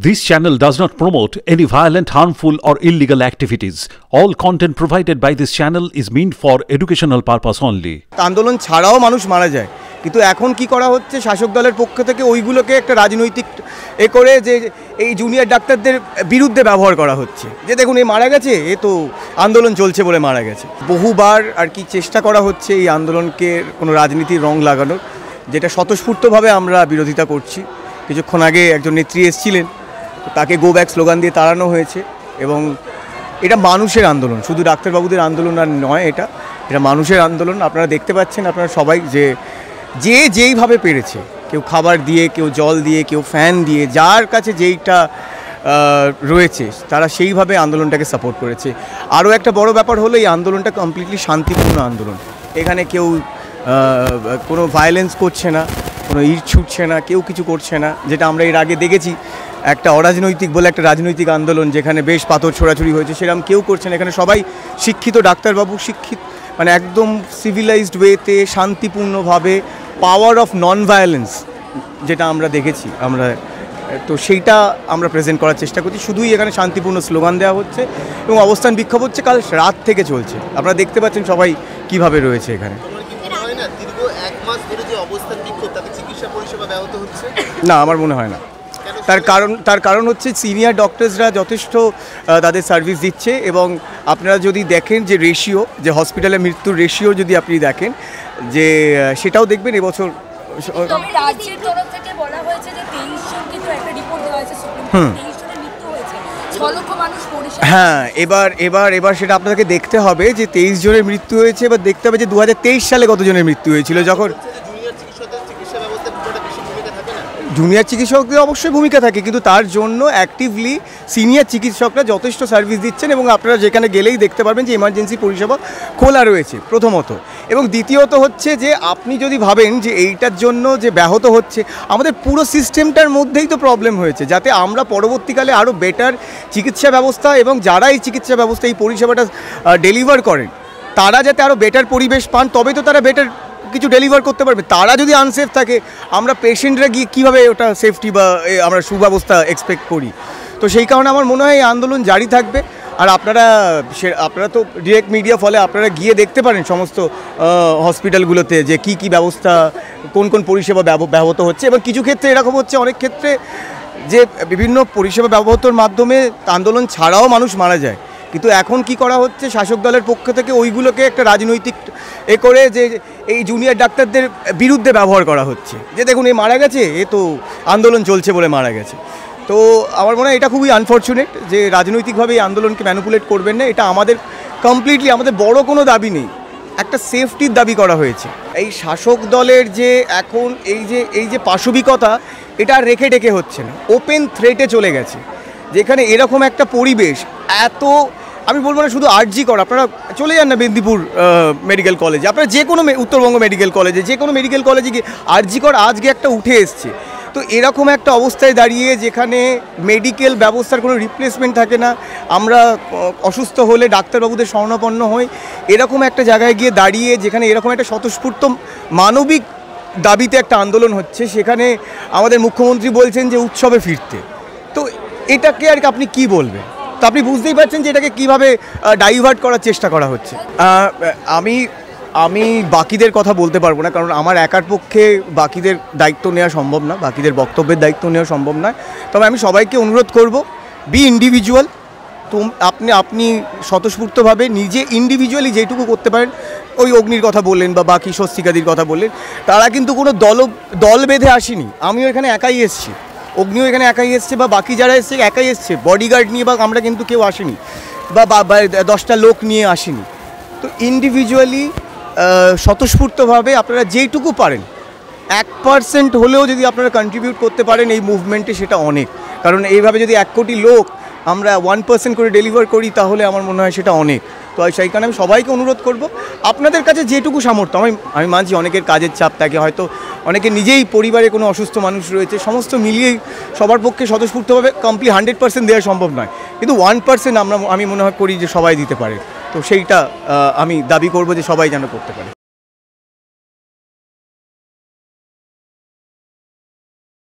This channel does not promote any violent, harmful, or illegal activities. All content provided by this channel is meant for educational purpose only. আন্দোলন ছাড়াও মানুষ মারা যায়, কিন্তু এখন কি করা হচ্ছে শাসক দলের পক্ষ থেকে ওইগুলোকে একটা রাজনৈতিক করে যে এই জুনিয়র ডাক্তারদের বিরুদ্ধে ব্যবহার করা হচ্ছে, যে দেখুন এই মারা গেছে, এ তো আন্দোলন চলছে বলে মারা গেছে। বহুবার আর কি চেষ্টা করা হচ্ছে এই আন্দোলনকে কোনো রাজনীতির রং লাগানোর, যেটা স্বতঃস্ফূর্তভাবে আমরা বিরোধিতা করছি। কিছুক্ষণ আগে একজন নেত্রী এসেছিলেন, তাকে গো ব্যাক স্লোগান দিয়ে তাড়ানো হয়েছে। এবং এটা মানুষের আন্দোলন, শুধু ডাক্তারবাবুদের আন্দোলন আর নয়, এটা মানুষের আন্দোলন। আপনারা দেখতে পাচ্ছেন, আপনারা সবাই যে যেইভাবে পেরেছে, কেউ খাবার দিয়ে, কেউ জল দিয়ে, কেউ ফ্যান দিয়ে, যার কাছে যেইটা রয়েছে তারা সেইভাবে আন্দোলনটাকে সাপোর্ট করেছে। আরও একটা বড় ব্যাপার হলো এই আন্দোলনটা কমপ্লিটলি শান্তিপূর্ণ আন্দোলন। এখানে কেউ কোনো ভায়োলেন্স করছে না, কোনো ইট ছুটছে না, কেউ কিছু করছে না, যেটা আমরা এর আগে দেখেছি একটা অরাজনৈতিক বলে একটা রাজনৈতিক আন্দোলন যেখানে বেশ পাথর ছোড়াছুড়ি হয়েছে, সেরকম কেউ করছে না। এখানে সবাই শিক্ষিত ডাক্তারবাবু, শিক্ষিত মানে একদম সিভিলাইজড ওয়েতে শান্তিপূর্ণভাবে পাওয়ার অফ নন ভায়োলেন্স যেটা আমরা দেখেছি, তো সেইটা আমরা প্রেজেন্ট করার চেষ্টা করছি। শুধুই এখানে শান্তিপূর্ণ স্লোগান দেওয়া হচ্ছে এবং অবস্থান বিক্ষোভ হচ্ছে, কাল রাত থেকে চলছে। আপনারা দেখতে পাচ্ছেন সবাই কিভাবে রয়েছে এখানে। না, আমার মনে হয় না। তার কারণ হচ্ছে সিনিয়র ডক্টরসরা যথেষ্ট তাদের সার্ভিস দিচ্ছে, এবং আপনারা যদি দেখেন যে রেশিও, যে হসপিটালে মৃত্যুর রেশিও যদি আপনি দেখেন, যে সেটাও দেখবেন এবছর। হ্যাঁ, এবার সেটা আপনাদেরকে দেখতে হবে যে 23 জনের মৃত্যু হয়েছে। এবার দেখতে হবে যে 2023 সালে কতজনের মৃত্যু হয়েছিল। যখন জুনিয়র চিকিৎসকদের অবশ্যই ভূমিকা থাকে, কিন্তু তার জন্য অ্যাক্টিভলি সিনিয়র চিকিৎসকরা যথেষ্ট সার্ভিস দিচ্ছেন, এবং আপনারা যেখানে গেলেই দেখতে পারবেন যে এমার্জেন্সি পরিষেবা খোলা রয়েছে প্রথমত। এবং দ্বিতীয়ত হচ্ছে যে আপনি যদি ভাবেন যে এইটার জন্য যে ব্যাহত হচ্ছে, আমাদের পুরো সিস্টেমটার মধ্যেই তো প্রবলেম হয়েছে, যাতে আমরা পরবর্তীকালে আরও বেটার চিকিৎসা ব্যবস্থা, এবং যারা এই চিকিৎসা ব্যবস্থা এই পরিষেবাটা ডেলিভার করেন তারা যাতে আরও বেটার পরিবেশ পান, তবে তো তারা বেটার কিছু ডেলিভার করতে পারবে। তারা যদি আনসেফ থাকে, আমরা পেশেন্টরা গিয়ে কীভাবে ওটা সেফটি বা আমরা সুব্যবস্থা এক্সপেক্ট করি। তো সেই কারণে আমার মনে হয় এই আন্দোলন জারি থাকবে। আর আপনারা তো ডিরেক্ট মিডিয়া, ফলে আপনারা গিয়ে দেখতে পারেন সমস্ত হসপিটালগুলোতে যে কি ব্যবস্থা, কোন পরিষেবা ব্যবহৃত হচ্ছে। এবং কিছু ক্ষেত্রে এরকম হচ্ছে, অনেক ক্ষেত্রে যে বিভিন্ন পরিষেবা ব্যবহৃতর মাধ্যমে আন্দোলন ছাড়াও মানুষ মারা যায়, কিন্তু এখন কি করা হচ্ছে শাসক দলের পক্ষ থেকে ওইগুলোকে একটা রাজনৈতিক করে যে এই জুনিয়র ডাক্তারদের বিরুদ্ধে ব্যবহার করা হচ্ছে, যে দেখুন এই মারা গেছে, এ তো আন্দোলন চলছে বলে মারা গেছে। তো আমার মনে হয় এটা খুবই আনফর্চুনেট যে রাজনৈতিকভাবে এই আন্দোলনকে ম্যানিপুলেট করবেন না। এটা আমাদের কমপ্লিটলি, আমাদের বড় কোনো দাবি নেই, একটা সেফটির দাবি করা হয়েছে। এই শাসক দলের যে এখন এই যে পাশবিকতা, এটা রেখে টেকে হচ্ছে না, ওপেন থ্রেটে চলে গেছে, যেখানে এরকম একটা পরিবেশ এত, আমি বলবো না শুধু আরজি কর, আপনারা চলে যান না মেদিনীপুর মেডিকেল কলেজে, আপনারা যে কোনো উত্তরবঙ্গ মেডিকেল কলেজে, যে কোনো মেডিকেল কলেজে গিয়ে আরজি কর আজকে একটা উঠে এসছে। তো এরকম একটা অবস্থায় দাঁড়িয়ে, যেখানে মেডিকেল ব্যবস্থার কোনো রিপ্লেসমেন্ট থাকে না, আমরা অসুস্থ হলে ডাক্তারবাবুদের শরণাপন্ন হই, এরকম একটা জায়গায় গিয়ে দাঁড়িয়ে, যেখানে এরকম একটা স্বতঃস্ফূর্ত মানবিক দাবিতে একটা আন্দোলন হচ্ছে, সেখানে আমাদের মুখ্যমন্ত্রী বলছেন যে উৎসবে ফিরতে। তো এটাকে আর আপনি কি বলবেন? তো আপনি বুঝতেই পারছেন যে এটাকে কীভাবে ডাইভার্ট করার চেষ্টা করা হচ্ছে। আমি বাকিদের কথা বলতে পারবো না, কারণ আমার একার পক্ষে বাকিদের দায়িত্ব নেওয়া সম্ভব না, বাকিদের বক্তব্যের দায়িত্ব নেওয়া সম্ভব নয়। তবে আমি সবাইকে অনুরোধ করব, বি ইন্ডিভিজুয়াল। তো আপনি স্বতঃস্ফূর্তভাবে নিজে ইন্ডিভিজুয়ালি যেটুকু করতে পারেন, ওই অগ্নির কথা বললেন বা বাকি স্বস্তিকাদির কথা বললেন, তারা কিন্তু কোনো দল বেঁধে আসেনি। আমিও এখানে একাই এসেছি, অগ্নিও এখানে একাই এসছে, বা বাকি যারা এসছে একাই এসছে, বডিগার্ড নিয়ে বা আমরা কিন্তু কেউ আসিনি, বা 10টা লোক নিয়ে আসিনি। তো ইন্ডিভিজুয়ালি স্বতঃস্ফূর্তভাবে আপনারা যেইটুকু পারেন, 1% হলেও যদি আপনারা কন্ট্রিবিউট করতে পারেন এই মুভমেন্টে, সেটা অনেক। কারণ এইভাবে যদি 1 কোটি লোক আমরা 1% করে ডেলিভার করি, তাহলে আমার মনে হয় সেটা অনেক। তো সেই কারণে আমি সবাইকে অনুরোধ করব, আপনাদের কাছে যেটুকু সামর্থ্য, আমি মানছি অনেকের কাজের চাপ থাকে, হয়তো অনেকে নিজেই পরিবারে কোনো অসুস্থ মানুষ রয়েছে, সমস্ত মিলিয়েই সবার পক্ষে স্বতঃস্ফূর্তভাবে 100% দেওয়া সম্ভব নয়, কিন্তু 1% আমি মনে করি যে সবাই দিতে পারে। তো সেইটা আমি দাবি করব যে সবাই যেন করতে পারে।